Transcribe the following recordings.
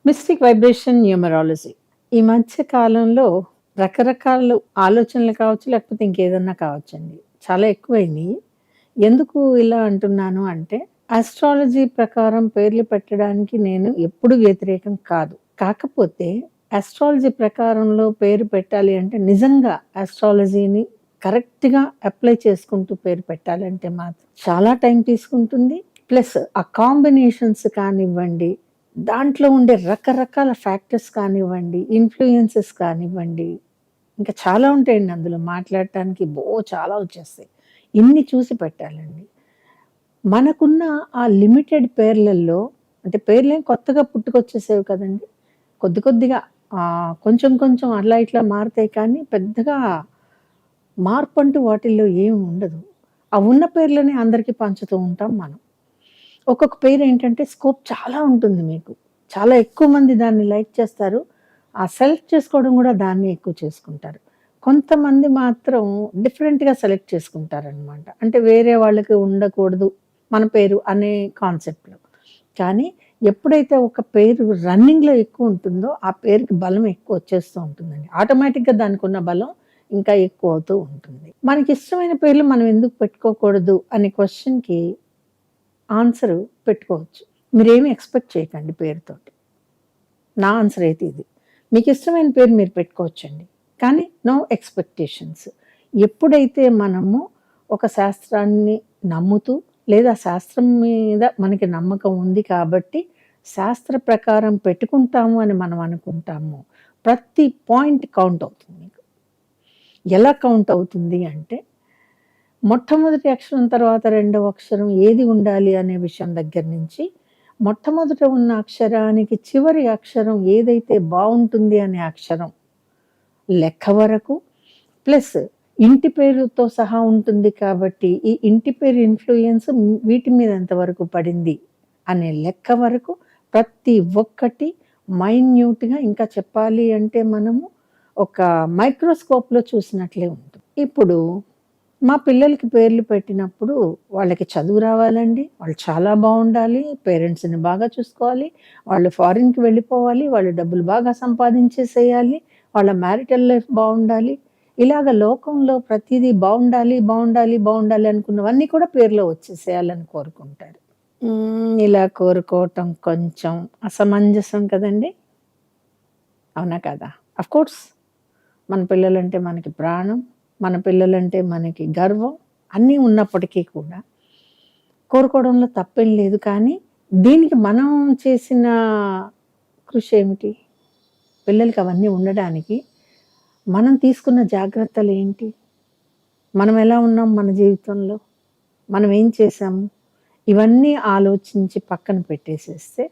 Mystic vibration numerology. ఈ మధ్య కాలంలో రకరకాల ఆలోచనలు కావచ్చు, లేకపోతే ఇంకేదన్నా కావచ్చండి. చాలా ఎక్కువైనియి. ఎందుకు ఇలా అంటున్నాను అంటే, ఆస్ట్రాలజీ ప్రకారం పేర్లు పెట్టడానికి నేను ఎప్పుడు వ్యతిరేకం కాదు. కాకపోతే ఆస్ట్రాలజీ ప్రకారంలో పేరు పెట్టాలి అంటే, నిజంగా ఆస్ట్రాలజీని కరెక్ట్‌గా అప్లై చేసుకుంటూ పేరు పెట్టాలంటే మాత్రం చాలా టైం తీసుకుంటుంది. ప్లస్ ఆ కాంబినేషన్స్ కానివ్వండి, దాంట్లో ఉండే రకరకాల ఫ్యాక్టర్స్ కానివ్వండి, ఇన్‌ఫ్లూయెన్సెస్ కానివ్వండి, ఇంకా చాలా ఉంటాయండి అందులో మాట్లాడటానికి చాలా వచ్చేస్తాయి. ఇన్ని చూసి పెట్టాలండి. మనకున్న ఆ లిమిటెడ్ పేర్లల్లో అంటే పేర్లేం కొత్తగా పుట్టుకొచ్చేసేవి కదండీ. కొద్ది కొద్దిగా కొంచెం కొంచెం అట్లా ఇట్లా మారుతాయి కానీ పెద్దగా మార్పంటూ వాటిల్లో ఏమి ఉండదు. ఆ ఉన్న పేర్లని అందరికీ పంచుతూ ఉంటాం మనం. ఒక్కొక్క పేరేంటంటే స్కోప్ చాలా ఉంటుంది మీకు. చాలా ఎక్కువ మంది దాన్ని లైక్ చేస్తారు. ఆ సెలెక్ట్ చేసుకోవడం గూడా దాన్నే ఎక్కువ చేసుకుంటారు. కొంతమంది మాత్రం డిఫరెంట్‌గా సెలెక్ట్ చేసుకుంటారనమాట. అంటే వేరే వాళ్ళకి ఉండకూడదు మన పేరు అనే కాన్సెప్ట్‌లో. కానీ ఎప్పుడైతే ఒక పేరు రన్నింగ్‌లో ఎక్కువుంటుందో, ఆ పేరుకి బలం ఎక్కువొచ్చేస్తూ ఉంటుందండి. ఆటోమేటిక్‌గా దానికున్న బలం ఇంకా ఎక్కువవుతూ ఉంటుంది. మనకిష్టమైన పేర్లు మనం ఎందుకు పెట్టుకోకూడదు అనే క్వెషన్‌కి ఆన్సరు పెట్టుకోవచ్చు. మీరేమి ఎక్స్‌పెక్ట్ చేయకండి పేరుతోటి. నా ఆన్సర్ అయితే ఇది. మీకిష్టమైన పేరు మీరు పెట్టుకోవచ్చండి. కానీ నో ఎక్స్‌పెక్టేషన్స్. ఎప్పుడైతే మనము ఒక శాస్త్రాన్ని నమ్ముతూ లేదా శాస్త్రం మీద మనకి నమ్మకం ఉంది కాబట్టి శాస్త్ర ప్రకారం పెట్టుకుంటాము అని మనం అనుకుంటాము. ప్రతి పాయింట్ కౌంట్ అవుతుంది మీకు. ఎలా కౌంట్ అవుతుంది అంటే మొట్టమొదటి అక్షరం తర్వాత రెండవ అక్షరం ఏది ఉండాలి అనే విషయం దగ్గర నుంచి, మొట్టమొదట ఉన్న అక్షరానికి చివరి అక్షరం ఏదైతే బావుంటుంది అనే అక్షరం లెక్క వరకు, ప్లస్ ఇంటి పేరుతో సహా ఉంటుంది కాబట్టి, ఈ ఇంటి పేరు ఇన్‌ఫ్లూయెన్స్ వీటి మీద ఎంతవరకు పడింది అనే లెక్క వరకు ప్రతి ఒక్కటి మైన్యూట్‌గా ఇంకా చెప్పాలి అంటే మనము ఒక మైక్రోస్కోప్‌లో చూసినట్లే ఉంటుంది. ఇప్పుడు మా పిల్లలకి పేర్లు పెట్టినప్పుడు వాళ్ళకి చదువు రావాలండి. వాళ్ళు చాలా బావుండాలి. పేరెంట్స్‌ని బాగా చూసుకోవాలి. వాళ్ళు ఫారిన్‌కి వెళ్ళిపోవాలి. వాళ్ళు డబ్బులు బాగా సంపాదించేసేయాలి. వాళ్ళ మ్యారిటల్ లైఫ్ బావుండాలి. ఇలాగ లోకంలో ప్రతీదీ బావుండాలి, బావుండాలి, బావుండాలి అనుకున్నవన్నీ కూడా పేరులో వచ్చేసేయాలని కోరుకుంటారు. ఇలా కోరుకోవటం కొంచెం అసమంజసం కదండీ! అవునా కాదా? అఫ్‌కోర్స్ మన పిల్లలంటే మనకి ప్రాణం. మన పిల్లలంటే మనకి గర్వం. అన్నీ ఉన్నప్పటికీ కూడా కోరుకోవడంలో తప్పేం లేదు. కానీ దీనికి మనం చేసిన కృషి ఏమిటి? పిల్లలకి అవన్నీ ఉండడానికి మనం తీసుకున్న జాగ్రత్తలేంటి? మనం ఎలా ఉన్నాం మన జీవితంలో? మనం ఏం చేశాము? ఇవన్నీ ఆలోచించి పక్కన పెట్టేసేస్తే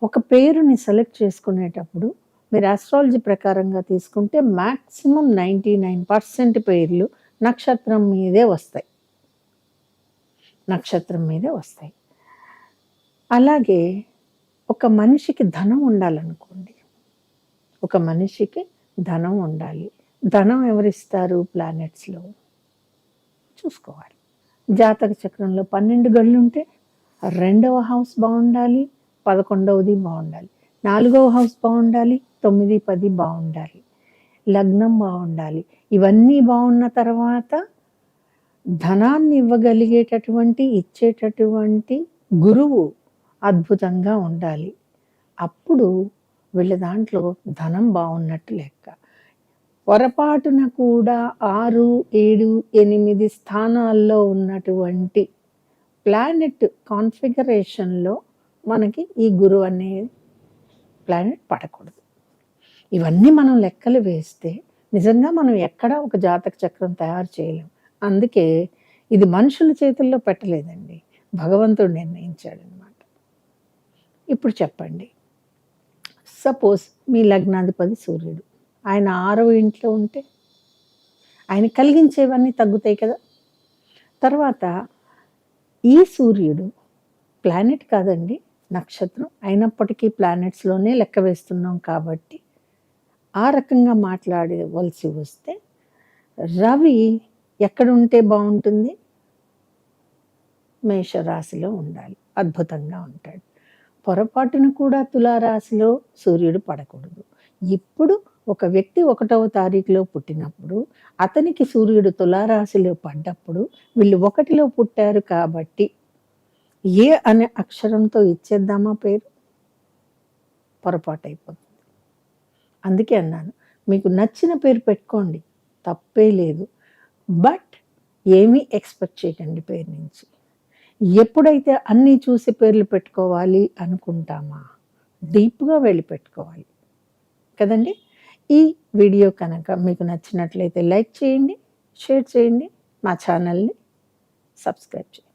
ఒక పేరుని సెలెక్ట్ చేసుకునేటప్పుడు మీరు ఆస్ట్రాలజీ ప్రకారంగా తీసుకుంటే మాక్సిమం 99% పేర్లు నక్షత్రం మీదే వస్తాయి. నక్షత్రం మీదే వస్తాయి. అలాగే ఒక మనిషికి ధనం ఉండాలనుకోండి. ఒక మనిషికి ధనం ఉండాలి. ధనం ఎవరిస్తారు ప్లానెట్స్‌లో? చూసుకోవాలి. జాతక చక్రంలో 12 గళ్ళుంటే రెండవ హౌస్ బావుండాలి. 11వది బావుండాలి. నాలుగవ హౌస్ బావుండాలి. 9, 10 బావుండాలి. లగ్నం బావుండాలి. ఇవన్నీ బావున్న తర్వాత ధనాన్ని ఇవ్వగలిగేటటువంటి, ఇచ్చేటటువంటి గురువు అద్భుతంగా ఉండాలి. అప్పుడు వీళ్ళ దాంట్లో ధనం బావున్నట్టు లెక్క. పొరపాటున కూడా 6, 7, 8 స్థానాల్లో ఉన్నటువంటి ప్లానెట్ కాన్ఫిగరేషన్‌లో మనకి ఈ గురువు అనే ప్లానెట్ పడకూడదు. ఇవన్నీ మనం లెక్కలు వేస్తే నిజంగా మనం ఎక్కడా ఒక జాతక చక్రం తయారు చేయలేం. అందుకే ఇది మనుషుల చేతుల్లో పెట్టలేదండి. భగవంతుడు నిర్ణయించాడనమాట. ఇప్పుడు చెప్పండి. సపోజ్ మీ లగ్నాధిపతి సూర్యుడు. ఆయన 6వ ఇంట్లో ఉంటే ఆయన కలిగించేవన్నీ తగ్గుతాయి కదా! తర్వాత ఈ సూర్యుడు ప్లానెట్ కాదండి. నక్షత్రం. అయినప్పటికీ ప్లానెట్స్‌లోనే లెక్క వేస్తున్నాం కాబట్టి, ఆ రకంగా మాట్లాడవలసి వస్తే రవి ఎక్కడుంటే బావుంటుంది? మేషరాశిలో ఉండాలి. అద్భుతంగా ఉంటాడు. పొరపాటున కూడా తులారాశిలో సూర్యుడు పడకూడదు. ఇప్పుడు ఒక వ్యక్తి 1వ తారీఖులో పుట్టినప్పుడు, అతనికి సూర్యుడు తులారాశిలో పడ్డప్పుడు, వీళ్ళు 1లో పుట్టారు కాబట్టి, ఏ అనే అక్షరంతో ఇచ్చేద్దామా పేరు? పొరపాటయిపోతుంది. అందుకే అన్నాను. మీకు నచ్చిన పేరు పెట్టుకోండి. తప్పే లేదు. బట్ ఏమీ ఎక్స్‌పెక్ట్ చేయకండి పేరు నుంచి. ఎప్పుడైతే అన్నీ చూసి పేర్లు పెట్టుకోవాలి అనుకుంటామా, డీప్‌గా వెళ్లి పెట్టుకోవాలి. కదండీ! ఈ వీడియో కనుక మీకు నచ్చినట్లయితే లైక్ చేయండి, షేర్ చేయండి, మా ఛానల్‌ని సబ్స్క్రైబ్ చేయండి.